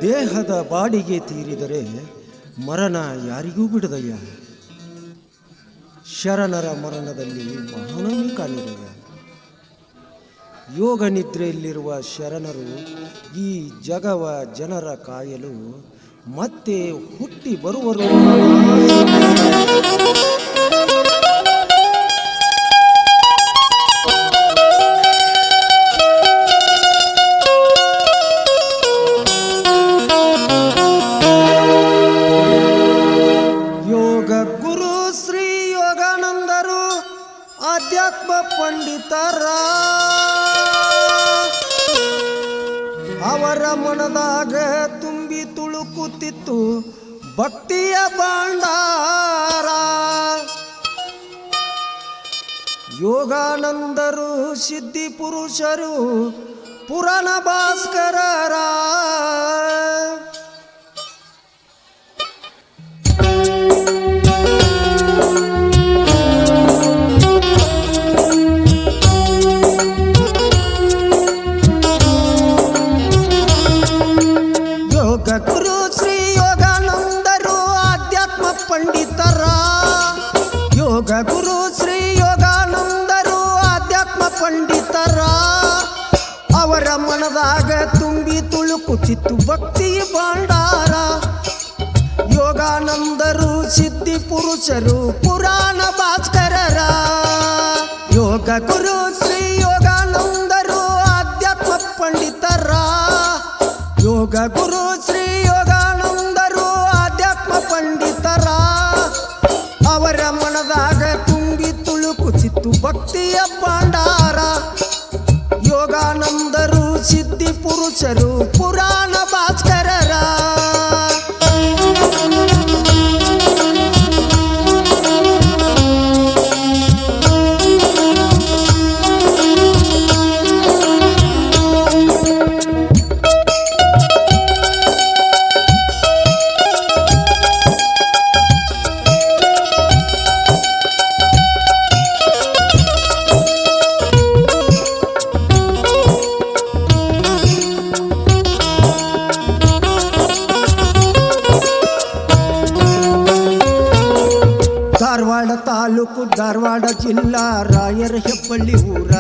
ದೇಹದ ಬಾಡಿಗೆ ತೀರಿದರೆ ಮರಣ ಯಾರಿಗೂ ಬಿಡದಯ್ಯ. ಶರಣರ ಮರಣದಲ್ಲಿ ಮಹಾನವಮಿ ಕಾಣಿದಯ್ಯ. ಯೋಗ ನಿದ್ರೆಯಲ್ಲಿರುವ ಶರಣರು ಈ ಜಗವ ಜನರ ಕಾಯಲು ಮತ್ತೆ ಹುಟ್ಟಿ ಬರುವರು. ಯೋಗ ಗುರು ಶ್ರೀ ಯೋಗಾನಂದರು ಆಧ್ಯಾತ್ಮ ಪಂಡಿತರ ಅವರ ಮನದಾಗ ತುಂಬಿ ತುಳುಕುತ್ತಿತ್ತು ಭಕ್ತಿಯ ಭಂಡಾರ. ಯೋಗಾನಂದರು ಸಿದ್ಧಿ ಪುರುಷರು ಪುರಾಣ ಭಾಸ್ಕರರ. ಯೋಗ ಗುರು ಶ್ರೀ ಯೋಗಾನಂದರು ಆಧ್ಯಾತ್ಮ ಪಂಡಿತರ. ಯೋಗ ಗುರು ಶ್ರೀ ಯೋಗಾನಂದರು ಆಧ್ಯಾತ್ಮ ಪಂಡಿತರ ಅವರ ಮನದಾಗ ತುಂಬಿ ತುಳುಕುತ್ತಿತ್ತು ಭಕ್ತಿ ಭಂಡಾರ. ಯೋಗಾನಂದರು ಸಿದ್ಧಿ ಪುರುಷರು ಪುರಾಣ ಭಾಸ್ಕರರ. ಯೋಗ ಗುರು ಶ್ರೀ ಯೋಗಾನಂದರು ಆಧ್ಯಾತ್ಮ ಪಂಡಿತರ. ಯೋಗ ಗುರು ಶ್ರೀ ಯೋಗಾನಂದರು ಆಧ್ಯಾತ್ಮ ಪಂಡಿತರ ಅವರ ಮನದಾಗ ತುಂಬಿ ತುಳುಕುತ್ತಿತ್ತು ಭಕ್ತಿಯ ಭಂಡಾರ. ಯೋಗಾನಂದರು ಸಿದ್ಧಿ ಪುರುಷರು ಪುರಾಣ ಭಾಸ್ಕರರ. ಧಾರವಾಡ ತಾಲೂಕು ಧಾರವಾಡ ಜಿಲ್ಲಾ ರಾಯರ ಹೆಬ್ಬಳ್ಳಿ ಊರ.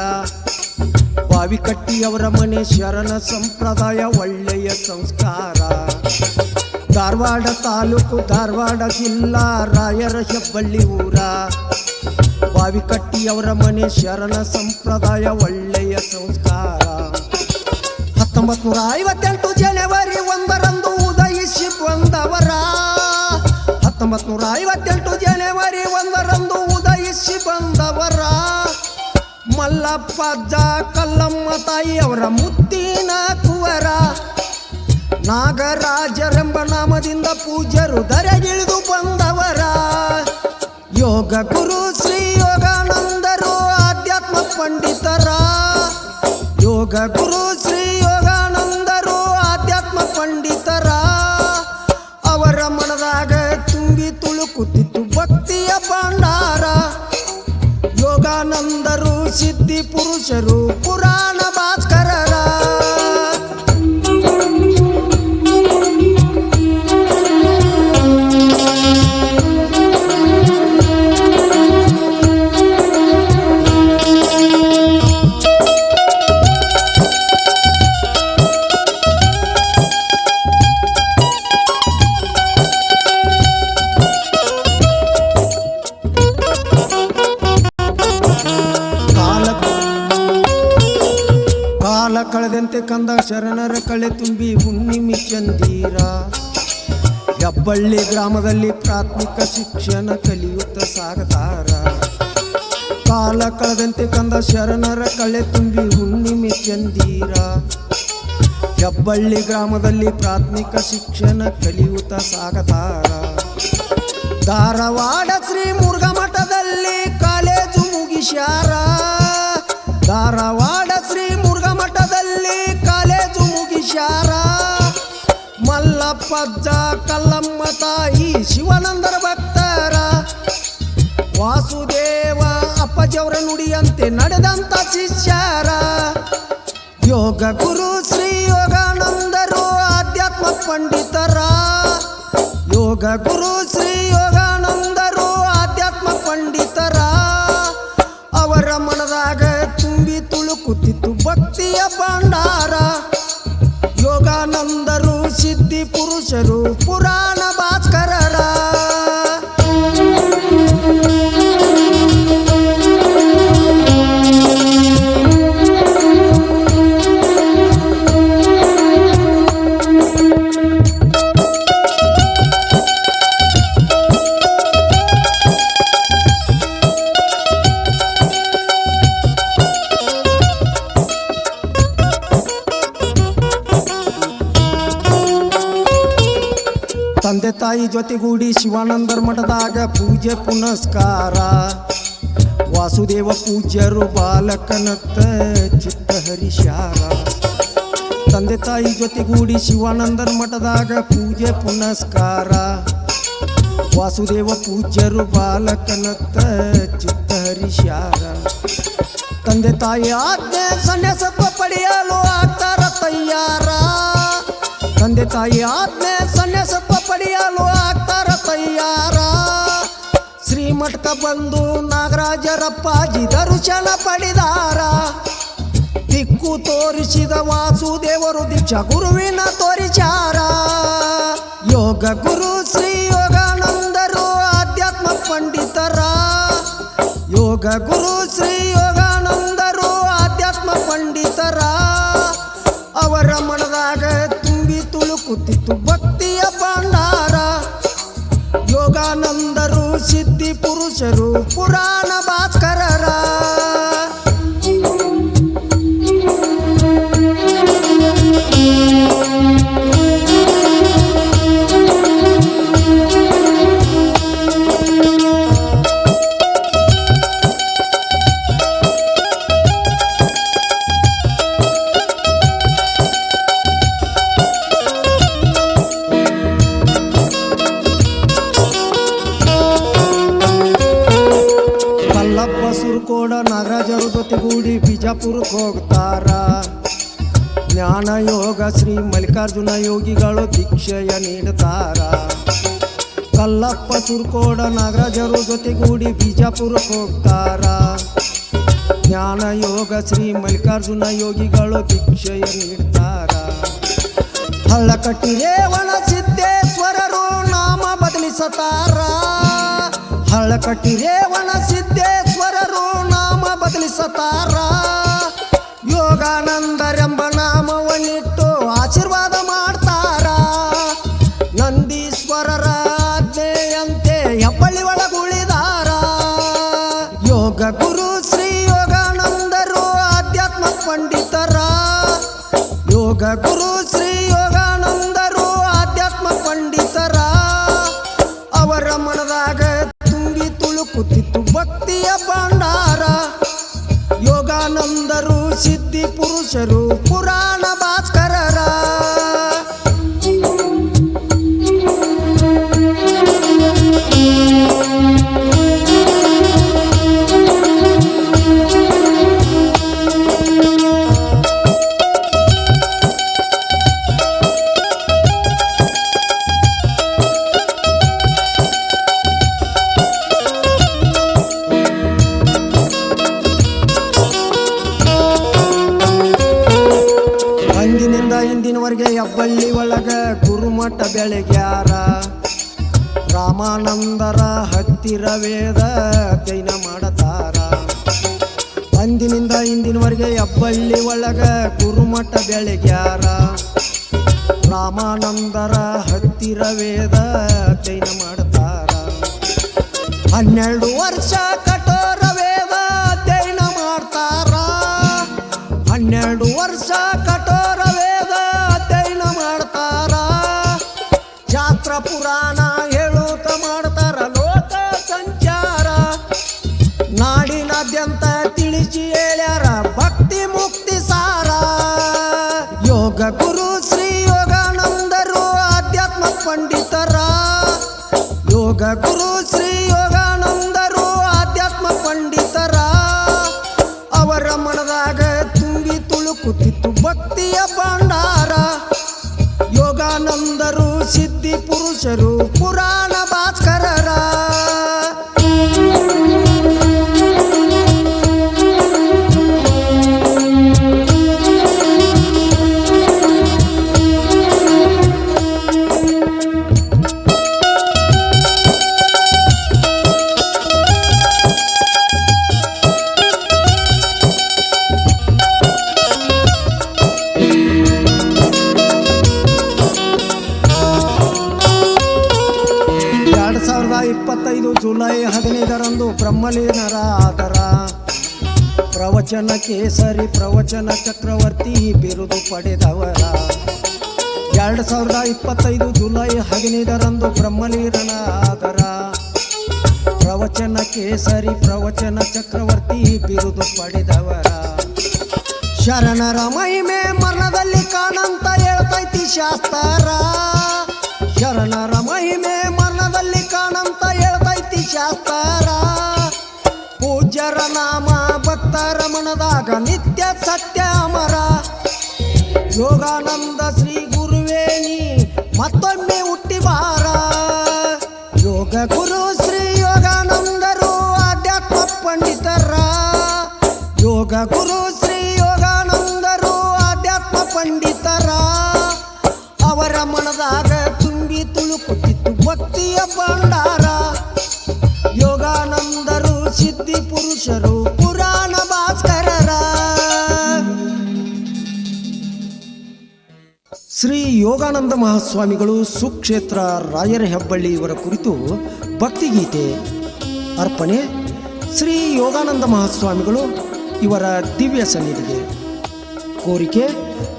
ಬಾವಿಕಟ್ಟಿ ಅವರ ಮನೆ ಶರಣ ಸಂಪ್ರದಾಯ ಒಳ್ಳೆಯ ಸಂಸ್ಕಾರ. ಧಾರವಾಡ ತಾಲೂಕು ಧಾರವಾಡ ಜಿಲ್ಲಾ ರಾಯರ ಹೆಬ್ಬಳ್ಳಿ ಊರ. ಬಾವಿಕಟ್ಟಿ ಅವರ ಮನೆ ಶರಣ ಸಂಪ್ರದಾಯ ಒಳ್ಳೆಯ ಸಂಸ್ಕಾರ. 1958 ಜನವರಿ 1ರಂದು ಉದಯಿಸಿ ಬಂದವರ. 1958 ಜನವರಿ 1ರಂದು ಉದಯಿಸಿ ಬಂದವರ ಮಲ್ಲಪ್ಪಜ್ಜ ಕಲ್ಲಮ್ಮ ತಾಯಿಯವರ ಮುತ್ತಿನ ಕುವರ. ನಾಗರಾಜರೆಂಬ ನಾಮದಿಂದ ಪೂಜ್ಯರು ಧರೆಗಿಳಿದು ಬಂದವರ. ಯೋಗ ಗುರು ಶ್ರೀ ಯೋಗಾನಂದರು ಆಧ್ಯಾತ್ಮ ಪಂಡಿತರ. ಯೋಗ ಗುರು ಶ್ರೀ ಯೋಗಾನಂದರು ಆಧ್ಯಾತ್ಮ ಪಂಡಿತರ ಅವರ ಮನದಾಗ ತುಂಬಿ ತುಳುಕುತ್ತಿತ್ತು ಭಕ್ತಿಯ ಭಂಡಾರ. ಯೋಗಾನಂದರು ಸಿದ್ಧಿ ಪುರುಷರು ಪುರಾಣ ಭಾಸ್ಕರರ. ಕಾಲ ಕಳೆದಂತೆ ಕಂದ ಶರಣರ ಕಳೆ ತುಂಬಿ ಹುಣ್ಣಿಮೆ ಚಂದೀರ. ಹೆಬ್ಬಳ್ಳಿ ಗ್ರಾಮದಲ್ಲಿ ಪ್ರಾಥಮಿಕ ಶಿಕ್ಷಣ ಕಲಿಯುತ್ತ ಸಾಗತಾರ. ಕಾಲ ಕಳೆದಂತೆ ಕಂದ ಶರಣರ ಕಳೆ ತುಂಬಿ ಹುಣ್ಣಿಮೆ ಚಂದೀರ. ಹೆಬ್ಬಳ್ಳಿ ಗ್ರಾಮದಲ್ಲಿ ಪ್ರಾಥಮಿಕ ಶಿಕ್ಷಣ ಕಲಿಯುತ್ತ ಸಾಗತಾರ. ಧಾರವಾಡ ಶ್ರೀ ಮುರುಘಾ ಮಠದಲ್ಲಿ ಕಾಲೇಜು ಮುಗಿಸ್ಯಾರ. ಧಾರವಾಡ ಶ್ರೀ ಮುರುಘಾ ಮಠದಲ್ಲಿ ಕಾಲೇಜು ಮುಗಿಸ್ಯಾರ. ಮಲ್ಲಪ್ಪಜ್ಜ ಕಲ್ಲಮ್ಮ ತಾಯಿ ಶಿವಾನಂದರ ಭಕ್ತರ. ವಾಸುದೇವ ಅಪ್ಪಾಜಿಯವರ ನುಡಿಯಂತೆ ನಡೆದಂತ ಶಿಷ್ಯರ. ಯೋಗ ಗುರು ಶ್ರೀ ಯೋಗಾನಂದರು ಆಧ್ಯಾತ್ಮ ಪಂಡಿತರ ಯೋಗ ಗುರು ಶ್ರೀ ಯೋಗಾನಂದರು ಆಧ್ಯಾತ್ಮ ಪಂಡಿತರ ಅವರ ಮನದಾಗ ತುಂಬಿ ತುಳುಕುತ್ತಿತ್ತು ಭಕ್ತಿಯ ಭಂಡಾರ. ಯೋಗಾನಂದರು ಸಿದ್ಧಿ ಪುರುಷರು ಪುರಾಣ ಭಾಸ್ಕರರ ತಂದೆ ತಾಯಿ ಜೊತೆಗೂಡಿ ಶಿವಾನಂದರ ಮಠದಾಗ ಪೂಜೆ ಪುನಸ್ಕಾರ. ವಾಸುದೇವ ಪೂಜ್ಯರು ಬಾಲಕನತ್ತ ಚಿತ್ತ ಹರಿಶ್ಯಾರ. ತಂದೆ ತಾಯಿ ಜೊತೆಗೂಡಿ ಶಿವಾನಂದರ ಮಠದಾಗ ಪೂಜೆ ಪುನಸ್ಕಾರ. ವಾಸುದೇವ ಪೂಜ್ಯರು ಬಾಲಕನತ್ತ ಚಿತ್ತ ಹರಿಶ್ಯಾರ. ತಂದೆ ತಾಯಿ ಆಜ್ಞೆ ಸನ್ಯಾಸತ್ವ ಪಡೆಯಲು ಆಗ್ತಾರ ತಯ್ಯಾರ. ತಂದೆ ತಾಯಿ ಆಜ್ಞೆ ಸನ್ಯಾಸತ್ವ ಪಡೆಯಲು ಆಗ್ತಾರ ತಯ್ಯಾರ. ಶ್ರೀಮಠಕ ಬಂದು ನಾಗರಾಜರಪ್ಪಾಜಿ ದರ್ಶನ ಪಡೆದಾರ. ದಿಕ್ಕು ತೋರಿಸಿದ ವಾಸುದೇವರು ದೀಕ್ಷಾ ಗುರುವಿನ ತೋರಿಸಾರ. ಯೋಗ ಗುರು ಶ್ರೀ ಯೋಗಾನಂದರು ಆಧ್ಯಾತ್ಮ ಪಂಡಿತರ ಯೋಗ ಗುರು ಶ್ರೀ ಯೋಗಾನಂದರು ಆಧ್ಯಾತ್ಮ ಪಂಡಿತರ ಅವರ ಮನದಾಗ ತುಳುಕುತ್ತಿತ್ತು ಭಕ್ತಿಯ ಭಂಡಾರ. ಯೋಗಾನಂದರು ಸಿದ್ಧಿ ಪುರುಷರು ಪುರಾಣ ಭಾಸ್ಕರರ ಸುರ್ಕೋಡ ನಾಗರಾಜರು ಜೊತೆಗೂಡಿ ಬಿಜಾಪುರಕ್ಕೆ ಹೋಗ್ತಾರ. ಜ್ಞಾನ ಯೋಗ ಶ್ರೀ ಮಲ್ಲಿಕಾರ್ಜುನ ಯೋಗಿಗಳು ದೀಕ್ಷೆಯ ನೀಡ್ತಾರ. ಕಲ್ಲಪ್ಪ ಸುರ್ಕೋಡ ನಾಗರಾಜರು ಜೊತೆಗೂಡಿ ಬಿಜಾಪುರಕ್ಕೆ ಹೋಗ್ತಾರ. ಜ್ಞಾನ ಯೋಗ ಶ್ರೀ ಮಲ್ಲಿಕಾರ್ಜುನ ಯೋಗಿಗಳು ದೀಕ್ಷೆಯ ನೀಡ್ತಾರ. ಹಳ್ಳಕಟ್ಟಿ ರೇವಣ ಸಿದ್ದೇಶ್ವರರು ನಾಮ ಬದಲಿಸತಾರ. ಹಳ್ಳಕಟ್ಟಿ ರೇವಣ ಸಿದ್ದೇಶ್ವರರು ನಾಮ ಬದಲಿಸತಾರ. ಯೋಗಾನಂದರೆಂಬ ನಾಮವನ್ನಿಟ್ಟು ಆಶೀರ್ವಾದ ಮಾಡ್ತಾರ. ನಂದೀಶ್ವರರ ಆಜ್ಞೆಯಂತೆ ಹೆಬ್ಬಳ್ಳಿ ಒಳಗುಳಿದಾರ. ಯೋಗ ಗುರು ಶ್ರೀ ಯೋಗಾನಂದರು ಆಧ್ಯಾತ್ಮ ಪಂಡಿತರ ಯೋಗ ಗುರು ಶ್ರೀ ಯೋಗಾನಂದರು ಆಧ್ಯಾತ್ಮ ಪಂಡಿತರ ಅವರ ಮನದಾಗ ತುಳುಕುತ್ತಿತ್ತು ಭಕ್ತಿಯ ಭಂಡಾರ. ಯೋಗಾನಂದರು ಸಿದ್ಧಿ ಪುರುಷರು ಪುರಾಣ ಭಾಸ್ಕರರ ಇಂದಿನವರೆಗೆ ಹೆಬ್ಬಳ್ಳಿ ಒಳಗ ಗುರುಮಠ ಬೆಳಗ್ಯಾರ. ರಾಮಾನಂದರ ಹತ್ತಿರ ವೇದ ಅಧ್ಯಯನ ಮಾಡತಾರ. ಅಂದಿನಿಂದ ಇಂದಿನವರೆಗೆ ಹೆಬ್ಬಳ್ಳಿ ಒಳಗ ಗುರುಮಠ ಬೆಳಗ್ಯಾರ. ರಾಮಾನಂದರ ಹತ್ತಿರ ವೇದ ಅಧ್ಯಯನ ಮಾಡತಾರ. 12 ವರ್ಷ ಕಠೋರ ವೇದ ಅಧ್ಯಯನ ಮಾಡ್ತಾರ. 12 ವರ್ಷ ಕಠೋರ ವೇದ ಅಧ್ಯಯನ ಮಾಡ್ತಾರ. ಶಾಸ್ತ್ರ ಪುರಾಣ ಹೇಳುತ್ತ ಮಾಡ್ತಾರ ಲೋಕ ಸಂಚಾರ. ನಾಡಿನಾದ್ಯಂತ ತಿಳಿಸಿ ಹೇಳ್ಯಾರ ಭಕ್ತಿ ಮುಕ್ತಿ ಸಾರ. ಯೋಗ ಗುರು ಶ್ರೀ ಯೋಗಾನಂದರು ಆಧ್ಯಾತ್ಮ ಪಂಡಿತರ ಯೋಗ ಗುರು ಶ್ರೀ ಯೋಗಾನಂದರು ಆಧ್ಯಾತ್ಮ ಪಂಡಿತರ ಅವರ ಮನದಾಗ ತುಂಬಿ ತುಳುಕುತ್ತಿತ್ತು ಭಕ್ತಿಯ ಭಂಡಾರ. ಯೋಗಾನಂದ ಪುರುಷರು ಪುರಾಣ ಭಾಸ್ಕರರ. ಜುಲೈ 15ರಂದು ಬ್ರಹ್ಮಲೀನರ ಆದರ ಪ್ರವಚನ ಕೇಸರಿ ಪ್ರವಚನ ಚಕ್ರವರ್ತಿ ಬಿರುದು ಪಡೆದವರ. 2025 ಜುಲೈ 15ರಂದು ಬ್ರಹ್ಮಲೀನರ ಆದರ ಪ್ರವಚನ ಕೇಸರಿ ಪ್ರವಚನ ಚಕ್ರವರ್ತಿ ಬಿರುದು ಪಡೆದವರ. ಶರಣರ ಮಹಿಮೆ ಮರಣದಲ್ಲಿ ಕಾಣಂತ ಹೇಳ್ತೈತಿ ಶಾಸ್ತ್ರ. ಶರಣರ ಮಹಿಮೆ ಮರಣದಲ್ಲಿ ಕಾಣಂತ ಹೇಳ್ತೈತಿ ಶಾಸ್ತ್ರ. ಪೂಜ್ಯರ ನಾಮ ಭಕ್ತರ ಮನದಾಗ ನಿತ್ಯ ಸತ್ಯ ಅಮರ. ಯೋಗಾನಂದ ಶ್ರೀ ಗುರುವೇನಿ ಮತ್ತೊಮ್ಮೆ ಹುಟ್ಟಿ ಬಾರ. ಯೋಗ ಗುರು ಶ್ರೀ ಯೋಗಾನಂದರು ಆಧ್ಯಾತ್ಮ ಪಂಡಿತರ. ಯೋಗ ಗುರು ಶ್ರೀ ಯೋಗಾನಂದರು ಆಧ್ಯಾತ್ಮ ಪಂಡಿತರ. ಅವರ ಮನದಾಗ ತುಂಬಿ ತುಳುಕುತ್ತಿತ್ತು ಭಕ್ತಿಯ ಭಂಡಾರ. ಯೋಗಾನಂದರು ಸಿದ್ಧಿ ಪುರುಷರು ಪುರಾಣ ಭಾಸ್ಕರರ. ಶ್ರೀ ಯೋಗಾನಂದ ಮಹಾಸ್ವಾಮಿಗಳು ಸುಕ್ಷೇತ್ರ ರಾಯರ ಹೆಬ್ಬಳ್ಳಿ ಇವರ ಕುರಿತು ಭಕ್ತಿಗೀತೆ ಅರ್ಪಣೆ. ಶ್ರೀ ಯೋಗಾನಂದ ಮಹಾಸ್ವಾಮಿಗಳು ಇವರ ದಿವ್ಯ ಸನ್ನಿಧಿಗೆ ಕೋರಿಕೆ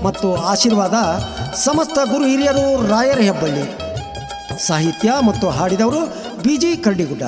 ಮತ್ತು ಆಶೀರ್ವಾದ ಸಮಸ್ತ ಗುರು ಹಿರಿಯರು ರಾಯರ ಹೆಬ್ಬಳ್ಳಿ. ಸಾಹಿತ್ಯ ಮತ್ತು ಹಾಡಿದವರು BG ಕರಡಿಗುಡ್ಡ.